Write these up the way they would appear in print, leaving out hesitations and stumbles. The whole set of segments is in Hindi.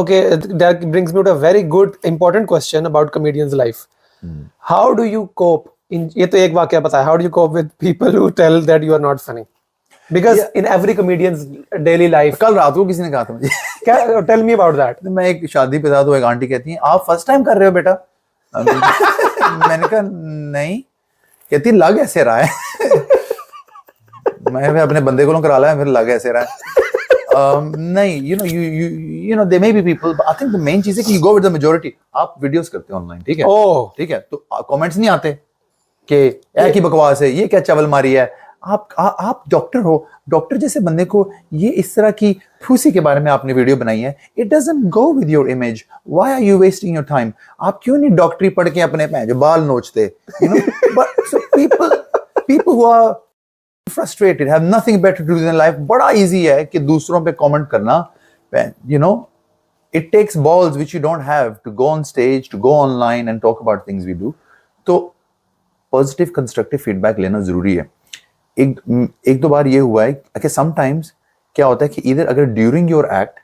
okay, that brings me to a very good important question about comedians life. How do you cope in, ये तो एक वाकया बताया, how do you cope with people who tell that you are not funny? Because in every comedian's daily life. कल रात को किसी ने कहा था मुझे, क्या, tell me about that. मैं एक शादी पे था तो एक आंटी कहती है आप फर्स्ट टाइम कर रहे हो बेटा? मैंने कहा नहीं। कहती लग ऐसे रहा है। मैं अपने बंदे को करा लाया, फिर लग ऐसे रहा है। नहीं, you know there may be people, but I think the main चीज है कि you go with the majority. आप वीडियोस करते हो ऑनलाइन, ठीक है? ठीक है, तो कमेंट्स नहीं आते कि ये की बकवास है, ये क्या चवल मारी है। आप डॉक्टर हो, डॉक्टर जैसे बंदे को ये इस तरह की फूसी के बारे में आपने वीडियो बनाई है, it doesn't go with your image. Why are you wasting your time? आप क्यों नहीं डॉक्टरी पढ़ के अपने जो बाल नोचते, you know? But so people who are frustrated have nothing better to do in life, बड़ा इजी है कि दूसरों पे कमेंट करना, you know, it takes balls which you don't have to go on stage, to go online and talk about things we do. तो पॉजिटिव कंस्ट्रक्टिव फीडबैक लेना जरूरी है। एक दो बार ये हुआ है कि समटाइम्स क्या होता है कि इधर अगर ड्यूरिंग योर एक्ट,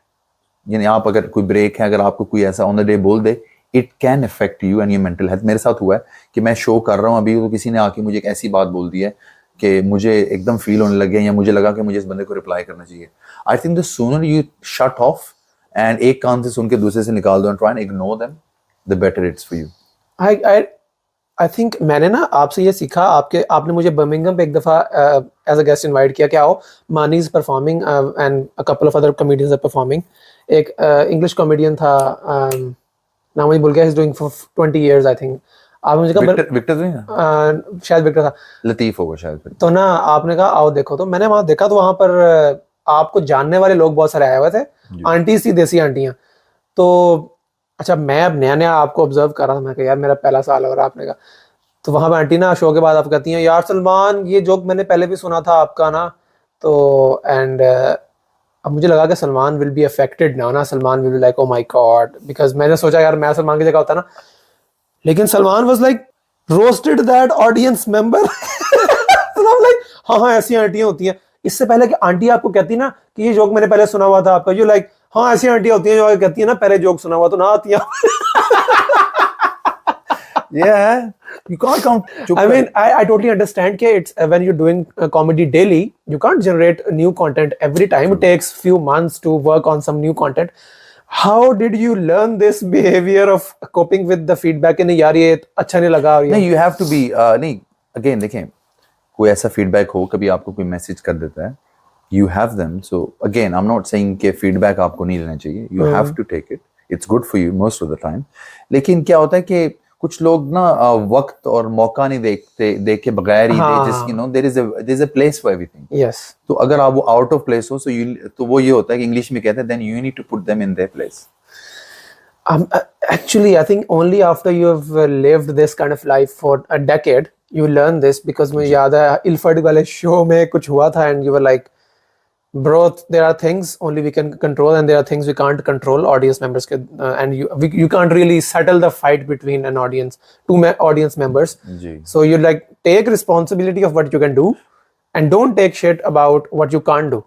यानी आप अगर कोई ब्रेक है, अगर आपको कोई ऐसा ऑन द डे बोल दे, it can affect you and your mental health. मेरे साथ हुआ है कि मैं शो कर रहा हूँ अभी, तो किसी ने आके मुझे एक ऐसी बात बोल दी है कि मुझे एकदम फील होने लग गया, या मुझे लगा कि मुझे इस बंदे को रिप्लाई करना चाहिए। I think the sooner you shut off and एक कान से सुन के दूसरे से निकाल दो and try and ignore them, the better it's for you. I think मैंने ना आपसे ये सीखा, आपने मुझे बर्मिंघम पे एक दफ़ा एज अ गेस्ट इनवाइट किया कि आओ, Mani is performing and a couple of other comedians are performing. एक इंग्लिश कॉमेडियन था, नाम मुझे भूल गया, is doing for 20 years I think. आप मुझे कहा विक्टर नहीं था, शायद विक्टर था, लतीफ होगा शायद। तो ना आपने कहा आओ देखो, तो मैंने वहाँ देखा तो वहाँ पर आपको जानने वाले लोग बहुत सारे आए हुए थे, आंटी सी देसी आंटियाँ। तो अच्छा, मैं अब नया नया आपको ऑब्जर्व कर रहा था, मैं कहा यार मेरा पहला साल हो रहा है। आपने कहा, तो वहाँ पे आंटी ना शो के बाद आप कहती हैं यार सलमान ये जोक मैंने पहले भी सुना था आपका ना, तो एंड अब मुझे लगा कि सलमान विल बी अफेक्टेड ना, Salman will be like oh my God, because मैंने सोचा यार मैं सलमान की जगह होता ना, लेकिन Salman was like roasted that audience member. तो लाइक हाँ ऐसी आंटियां होती हैं। इससे पहले कि आंटी आपको कहती ना कि ये जोक मैंने पहले सुना हुआ था आपका, यू लाइक हाँ ऐसी आंटियां होती हैं जो कहती है ना पहले जोक सुना हुआ तो ना आती हैं। Yeah, you can't count. I mean, I totally understand that it's when you're doing comedy daily, you can't generate new content every time. True. It takes few months to work on some new content. How did you learn this behavior of coping with the feedback? नहीं यार ये अच्छा नहीं लगा। नहीं, you have to be नहीं, again देखें, कोई ऐसा feedback हो, कभी आपको कोई message कर देता है, you have them. So again, I'm not saying कि feedback आपको नहीं लेना चाहिए. You have to take it. It's good for you most of the time. लेकिन क्या होता है कि कुछ लोग ना वक्त और मौका नहीं देख के बगैर ही just you know there is a place for everything. Yes. तो अगर आप वो out of place हो, तो वो ये होता है कि इंग्लिश में कहते हैं then you need to put them in their place. Actually, I think only after you have lived this kind of life for a decade, you learn this, because मुझे याद है इल्फर्ड वाले शो में कुछ हुआ था and you were like, bro, there are things only we can control and there are things we can't control, audience members के, and you can't really settle the fight between an audience, two audience members. So you like take responsibility of what you can do and don't take shit about what you can't do.